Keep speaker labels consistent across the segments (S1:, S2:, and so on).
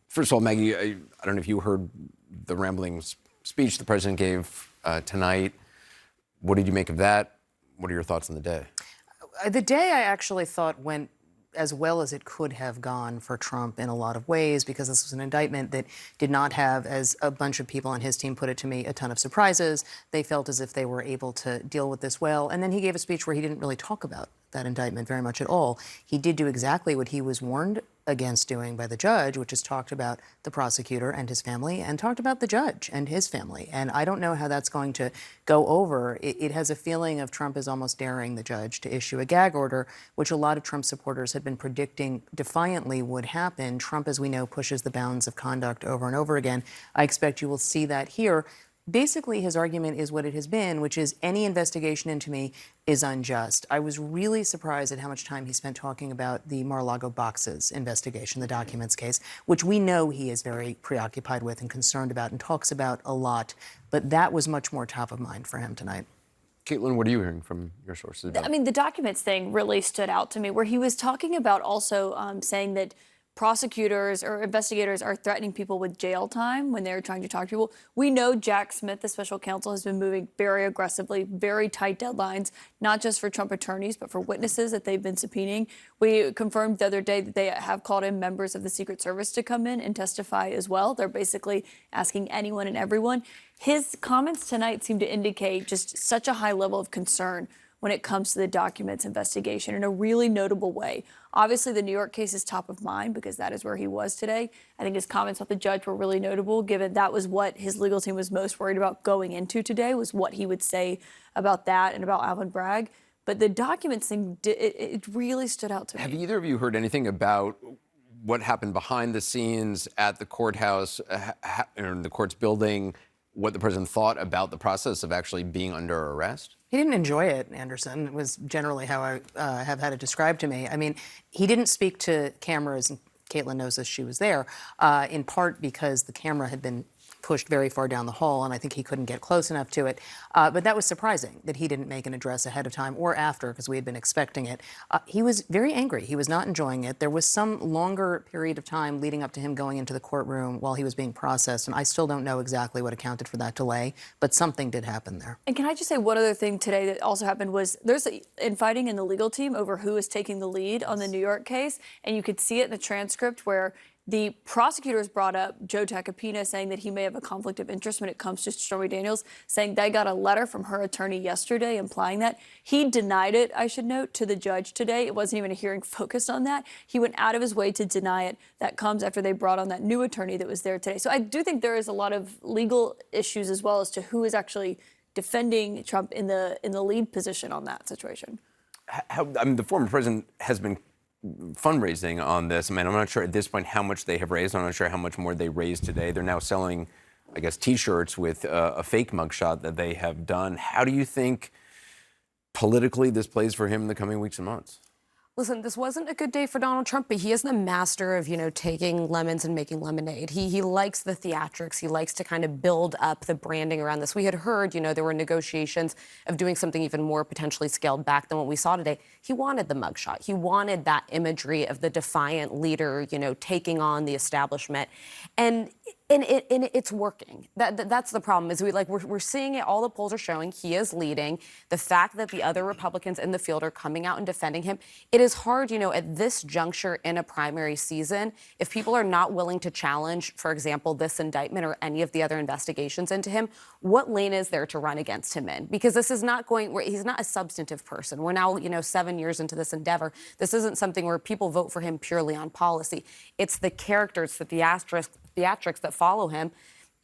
S1: First of all, Maggie, I don't know if you heard the rambling speech the president gave tonight. What did you make of that? What are your thoughts on the day?
S2: The day I actually thought went as well as it could have gone for Trump in a lot of ways, because this was an indictment that did not have, as a bunch of people on his team put it to me, a ton of surprises. They felt as if they were able to deal with this well. And then he gave a speech where he didn't really talk about that indictment very much at all. He did do exactly what he was warned against doing by the judge, which is talked about the prosecutor and his family and talked about the judge and his family. And I don't know how that's going to go over. It has a feeling of Trump is almost daring the judge to issue a gag order, which a lot of Trump supporters had been predicting defiantly would happen. Trump, as we know, pushes the bounds of conduct over and over again. I expect you will see that here. Basically, his argument is what it has been, which is any investigation into me is unjust. I was really surprised at how much time he spent talking about the Mar-a-Lago boxes investigation, the documents case, which we know he is very preoccupied with and concerned about and talks about a lot. But that was much more top of mind for him tonight.
S1: Caitlin, what are you hearing from your sources?
S3: I mean, the documents thing really stood out to me, where he was talking about also saying that prosecutors or investigators are threatening people with jail time when they're trying to talk to people. We know Jack Smith, the special counsel, has been moving very aggressively, very tight deadlines, not just for Trump attorneys, but for witnesses that they've been subpoenaing. We confirmed the other day that they have called in members of the Secret Service to come in and testify as well. They're basically asking anyone and everyone. His comments tonight seem to indicate just such a high level of concern when it comes to the documents investigation in a really notable way. Obviously, the New York case is top of mind because that is where he was today. I think his comments about the judge were really notable, given that was what his legal team was most worried about going into today, was what he would say about that and about Alvin Bragg. But the documents thing, it really stood out to me.
S1: Have either of you heard anything about what happened behind the scenes at the courthouse, in the court's building, what the president thought about the process of actually being under arrest?
S2: He didn't enjoy it, Anderson. It was generally how I have had it described to me. I mean, he didn't speak to cameras, and Caitlin knows this, she was there, in part because the camera had been pushed very far down the hall, and I think he couldn't get close enough to it. But that was surprising that he didn't make an address ahead of time or after, because we had been expecting it. He was very angry. He was not enjoying it. There was some longer period of time leading up to him going into the courtroom while he was being processed, and I still don't know exactly what accounted for that delay, but something did happen there.
S3: And can I just say one other thing today that also happened was there's infighting in the legal team over who is taking the lead on the New York case, and you could see it in the transcript where the prosecutors brought up Joe Tacopina, saying that he may have a conflict of interest when it comes to Stormy Daniels, saying they got a letter from her attorney yesterday implying that. He denied it, I should note, to the judge today. It wasn't even a hearing focused on that. He went out of his way to deny it. That comes after they brought on that new attorney that was there today. So I do think there is a lot of legal issues as well as to who is actually defending Trump in the lead position on that situation.
S1: The former president has been fundraising on this. I mean, I'm not sure at this point how much they have raised. I'm not sure how much more they raised today. They're now selling, I guess, T-shirts with a fake mugshot that they have done. How do you think politically this plays for him in the coming weeks and months?
S4: Listen, this wasn't a good day for Donald Trump, but he is the master of, taking lemons and making lemonade. He likes the theatrics. He likes to kind of build up the branding around this. We had heard, there were negotiations of doing something even more potentially scaled back than what we saw today. He wanted the mugshot. He wanted that imagery of the defiant leader, taking on the establishment. And it's working. That's the problem. Is we're seeing it. All the polls are showing he is leading. The fact that the other Republicans in the field are coming out and defending him. It is hard, at this juncture in a primary season, if people are not willing to challenge, for example, this indictment or any of the other investigations into him. What lane is there to run against him in? Because this is not going. He's not a substantive person. We're now, 7 years into this endeavor. This isn't something where people vote for him purely on policy. It's the characters, the theatrics that follow him.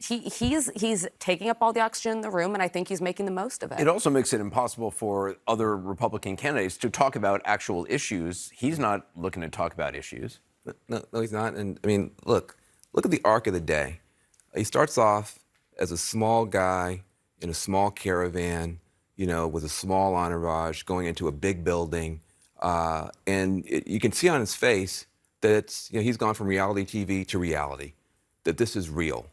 S4: He's taking up all the oxygen in the room, and I think he's making the most of it.
S1: It also makes it impossible for other Republican candidates to talk about actual issues. He's not looking to talk about issues.
S5: No, he's not. And I mean, look at the arc of the day. He starts off as a small guy in a small caravan, with a small entourage going into a big building. And you can see on his face that he's gone from reality TV to reality. That this is real.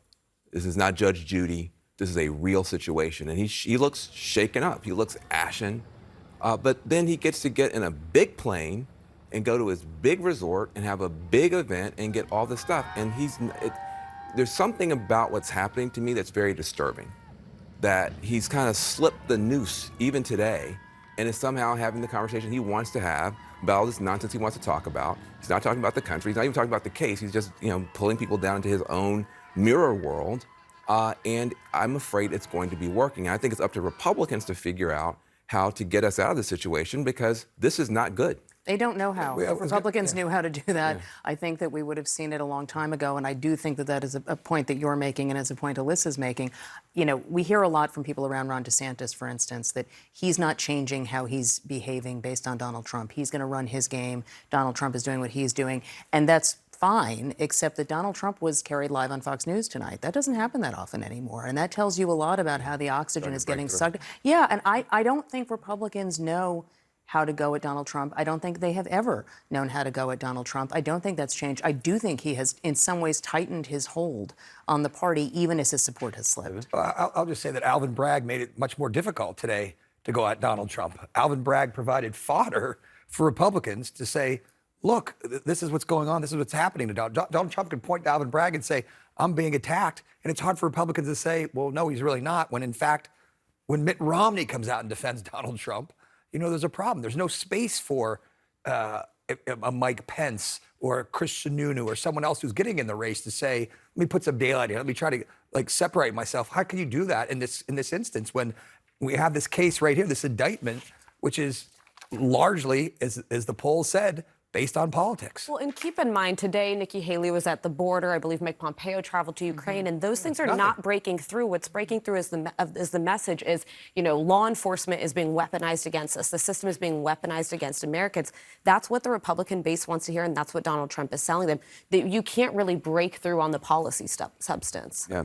S5: This is not Judge Judy. This is a real situation. And he looks shaken up. He looks ashen. But then he gets to get in a big plane and go to his big resort and have a big event and get all this stuff. And there's something about what's happening to me that's very disturbing. That he's kind of slipped the noose even today and is somehow having the conversation he wants to have about all this nonsense he wants to talk about. He's not talking about the country. He's not even talking about the case. He's just, pulling people down into his own mirror world. And I'm afraid it's going to be working. I think it's up to Republicans to figure out how to get us out of this situation because this is not good.
S2: They don't know how. If Republicans knew how to do that, I think that we would have seen it a long time ago. And I do think that that is a point that you're making and is a point Alyssa's making. We hear a lot from people around Ron DeSantis, for instance, that he's not changing how he's behaving based on Donald Trump. He's going to run his game. Donald Trump is doing what he's doing. And that's fine, except that Donald Trump was carried live on Fox News tonight. That doesn't happen that often anymore. And that tells you a lot about how the oxygen is getting sucked. Yeah, and I don't think Republicans know how to go at Donald Trump. I don't think they have ever known how to go at Donald Trump. I don't think that's changed. I do think he has, in some ways, tightened his hold on the party, even as his support has slipped.
S6: I'll just say that Alvin Bragg made it much more difficult today to go at Donald Trump. Alvin Bragg provided fodder for Republicans to say, look, this is what's going on. This is what's happening to Donald Trump can point to Alvin Bragg and say, I'm being attacked. And it's hard for Republicans to say, well, no, he's really not. When in fact, when Mitt Romney comes out and defends Donald Trump, there's a problem. There's no space for a Mike Pence or a Chris Sununu or someone else who's getting in the race to say, let me put some daylight here. Let me try to separate myself. How can you do that in this instance when we have this case right here, this indictment, which is largely, as the poll said, based on politics.
S4: Well, and keep in mind, today, Nikki Haley was at the border. I believe Mike Pompeo traveled to Ukraine, and those things are not breaking through. What's breaking through is the message is, law enforcement is being weaponized against us. The system is being weaponized against Americans. That's what the Republican base wants to hear, and that's what Donald Trump is selling them. That you can't really break through on the policy substance.
S1: Yeah.